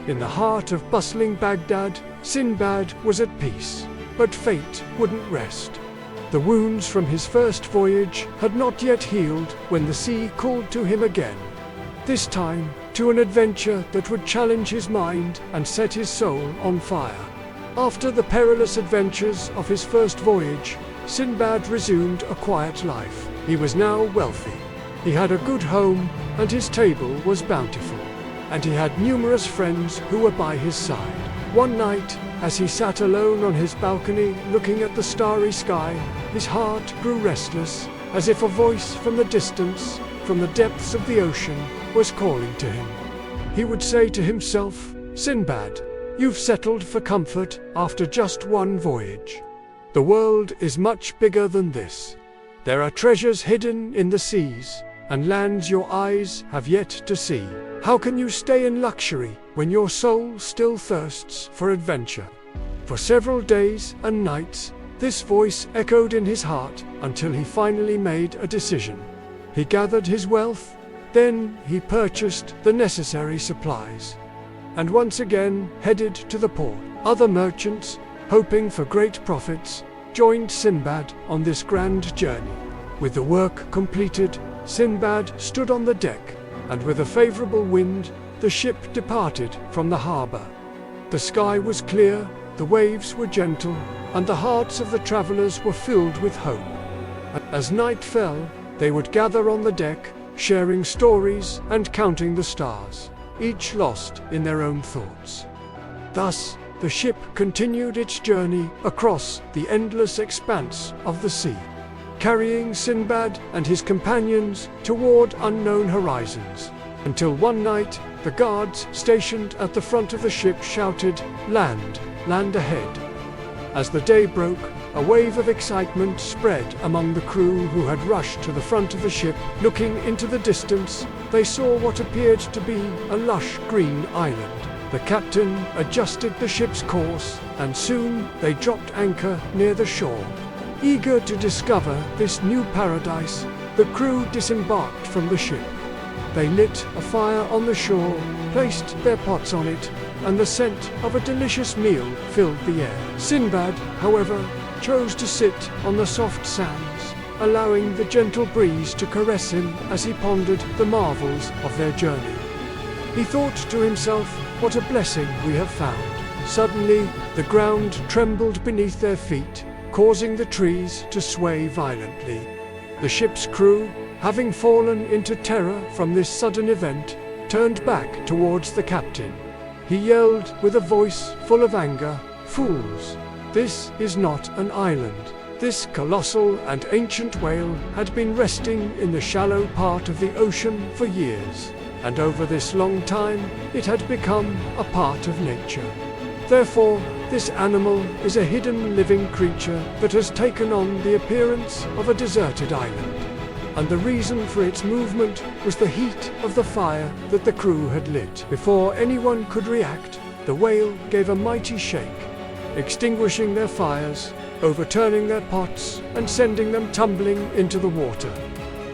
In the heart of bustling Baghdad, Sinbad was at peace, but fate wouldn't rest. The wounds from his first voyage had not yet healed when the sea called to him again. This time, to an adventure that would challenge his mind and set his soul on fire. After the perilous adventures of his first voyage, Sinbad resumed a quiet life. He was now wealthy. He had a good home, and his table was bountiful. And he had numerous friends who were by his side. One night, as he sat alone on his balcony looking at the starry sky, his heart grew restless, as if a voice from the distance, from the depths of the ocean, was calling to him. He would say to himself, "Sinbad, you've settled for comfort after just one voyage. The world is much bigger than this. There are treasures hidden in the seas, and lands your eyes have yet to see. How can you stay in luxury when your soul still thirsts for adventure?" For several days and nights, this voice echoed in his heart until he finally made a decision. He gathered his wealth, then he purchased the necessary supplies, and once again headed to the port. Other merchants, hoping for great profits, joined Sinbad on this grand journey. With the work completed, Sinbad stood on the deck, and with a favorable wind, the ship departed from the harbor. The sky was clear, the waves were gentle, and the hearts of the travelers were filled with hope. As night fell, they would gather on the deck, sharing stories and counting the stars, each lost in their own thoughts. Thus, the ship continued its journey across the endless expanse of the sea, carrying Sinbad and his companions toward unknown horizons, until one night the guards stationed at the front of the ship shouted, "Land, land ahead." As the day broke, a wave of excitement spread among the crew who had rushed to the front of the ship. Looking into the distance, they saw what appeared to be a lush green island. The captain adjusted the ship's course, and soon they dropped anchor near the shore. Eager to discover this new paradise, the crew disembarked from the ship. They lit a fire on the shore, placed their pots on it, and the scent of a delicious meal filled the air. Sinbad, however, chose to sit on the soft sands, allowing the gentle breeze to caress him as he pondered the marvels of their journey. He thought to himself, "What a blessing we have found." Suddenly, the ground trembled beneath their feet, causing the trees to sway violently. The ship's crew, having fallen into terror from this sudden event, turned back towards the captain. He yelled with a voice full of anger, "Fools! This is not an island." This colossal and ancient whale had been resting in the shallow part of the ocean for years, and over this long time it had become a part of nature. Therefore, this animal is a hidden living creature that has taken on the appearance of a deserted island. And the reason for its movement was the heat of the fire that the crew had lit. Before anyone could react, the whale gave a mighty shake, extinguishing their fires, overturning their pots, and sending them tumbling into the water.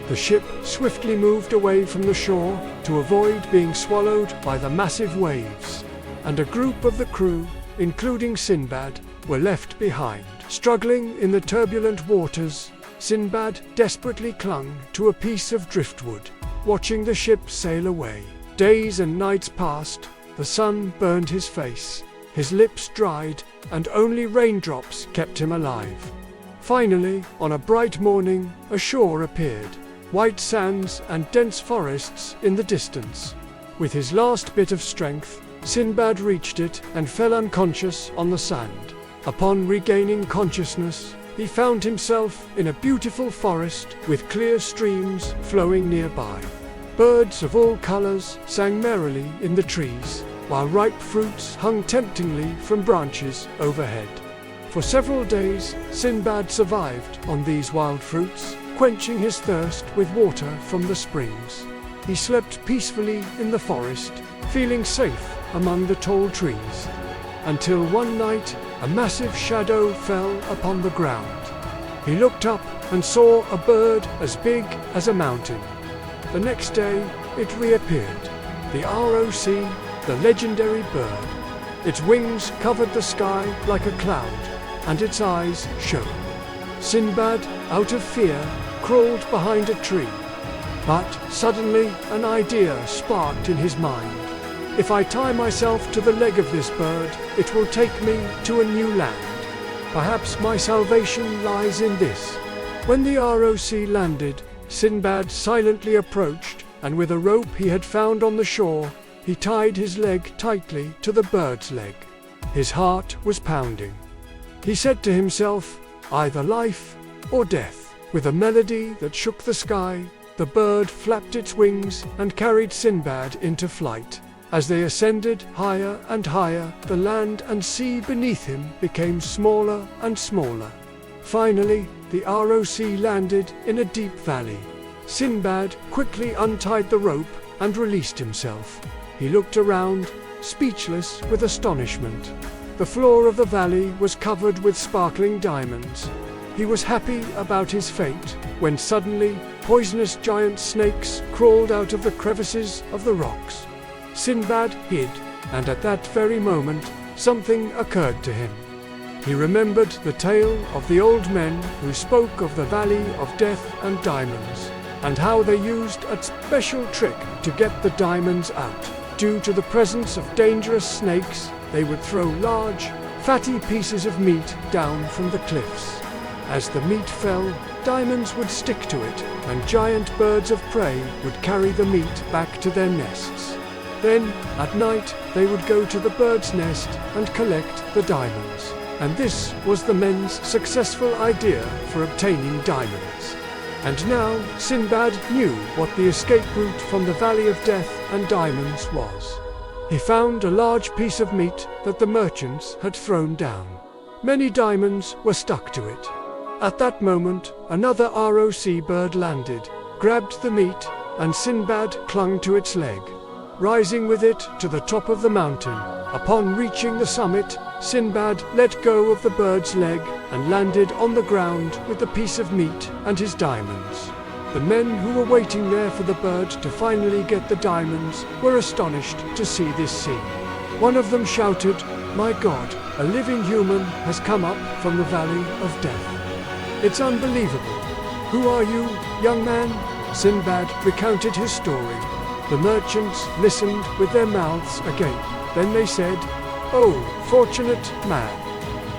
The ship swiftly moved away from the shore to avoid being swallowed by the massive waves, and a group of the crew, including Sinbad, were left behind. Struggling in the turbulent waters, Sinbad desperately clung to a piece of driftwood, watching the ship sail away. Days and nights passed, the sun burned his face, his lips dried, and only raindrops kept him alive. Finally, on a bright morning, a shore appeared, white sands and dense forests in the distance. With his last bit of strength, Sinbad reached it and fell unconscious on the sand. Upon regaining consciousness, he found himself in a beautiful forest with clear streams flowing nearby. Birds of all colors sang merrily in the trees, while ripe fruits hung temptingly from branches overhead. For several days, Sinbad survived on these wild fruits, quenching his thirst with water from the springs. He slept peacefully in the forest, feeling safe among the tall trees, until one night a massive shadow fell upon the ground. He looked up and saw a bird as big as a mountain. The next day it reappeared. The ROC the legendary bird. Its wings covered the sky like a cloud, and its eyes shone. Sinbad, out of fear, crawled behind a tree. But suddenly an idea sparked in his mind. If I tie myself to the leg of this bird, it will take me to a new land. Perhaps my salvation lies in this. When the ROC landed, Sinbad silently approached, and with a rope he had found on the shore, he tied his leg tightly to the bird's leg. His heart was pounding. He said to himself, either life or death. With a melody that shook the sky, the bird flapped its wings and carried Sinbad into flight. As they ascended higher and higher, the land and sea beneath him became smaller and smaller. Finally, the ROC landed in a deep valley. Sinbad quickly untied the rope and released himself. He looked around, speechless with astonishment. The floor of the valley was covered with sparkling diamonds. He was happy about his fate, when suddenly poisonous giant snakes crawled out of the crevices of the rocks. Sinbad hid, and at that very moment, something occurred to him. He remembered the tale of the old men who spoke of the Valley of Death and Diamonds, and how they used a special trick to get the diamonds out. Due to the presence of dangerous snakes, they would throw large, fatty pieces of meat down from the cliffs. As the meat fell, diamonds would stick to it, and giant birds of prey would carry the meat back to their nests. Then, at night, they would go to the bird's nest and collect the diamonds. And this was the men's successful idea for obtaining diamonds. And now, Sinbad knew what the escape route from the Valley of Death and Diamonds was. He found a large piece of meat that the merchants had thrown down. Many diamonds were stuck to it. At that moment, another ROC bird landed, grabbed the meat, and Sinbad clung to its leg, rising with it to the top of the mountain. Upon reaching the summit, Sinbad let go of the bird's leg and landed on the ground with the piece of meat and his diamonds. The men who were waiting there for the bird to finally get the diamonds were astonished to see this scene. One of them shouted, "My God, a living human has come up from the Valley of Death. It's unbelievable. Who are you, young man?" Sinbad recounted his story. The merchants listened with their mouths agape. Then they said, "Oh, fortunate man.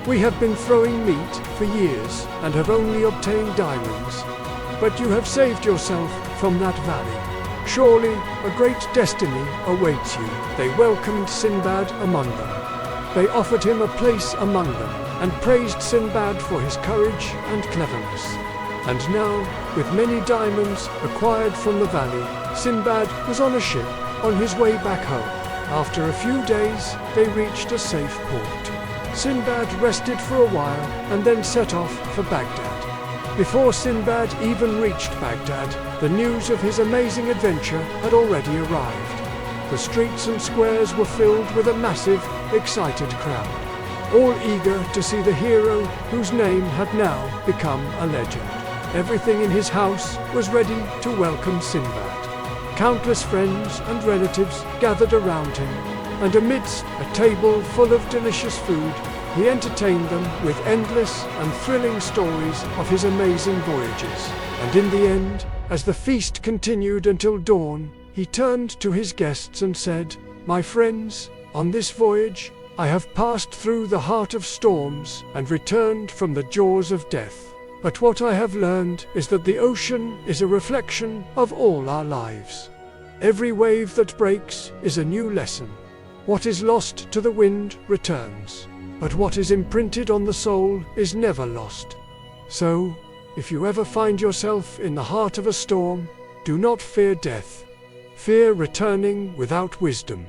We have been throwing meat for years and have only obtained diamonds. But you have saved yourself from that valley. Surely a great destiny awaits you." They welcomed Sinbad among them. They offered him a place among them and praised Sinbad for his courage and cleverness. And now, with many diamonds acquired from the valley, Sinbad was on a ship on his way back home. After a few days, they reached a safe port. Sinbad rested for a while and then set off for Baghdad. Before Sinbad even reached Baghdad, the news of his amazing adventure had already arrived. The streets and squares were filled with a massive, excited crowd, all eager to see the hero whose name had now become a legend. Everything in his house was ready to welcome Sinbad. Countless friends and relatives gathered around him, and amidst a table full of delicious food, he entertained them with endless and thrilling stories of his amazing voyages. And in the end, as the feast continued until dawn, he turned to his guests and said, "My friends, on this voyage, I have passed through the heart of storms and returned from the jaws of death. But what I have learned is that the ocean is a reflection of all our lives. Every wave that breaks is a new lesson. What is lost to the wind returns, but what is imprinted on the soul is never lost. So, if you ever find yourself in the heart of a storm, do not fear death. Fear returning without wisdom."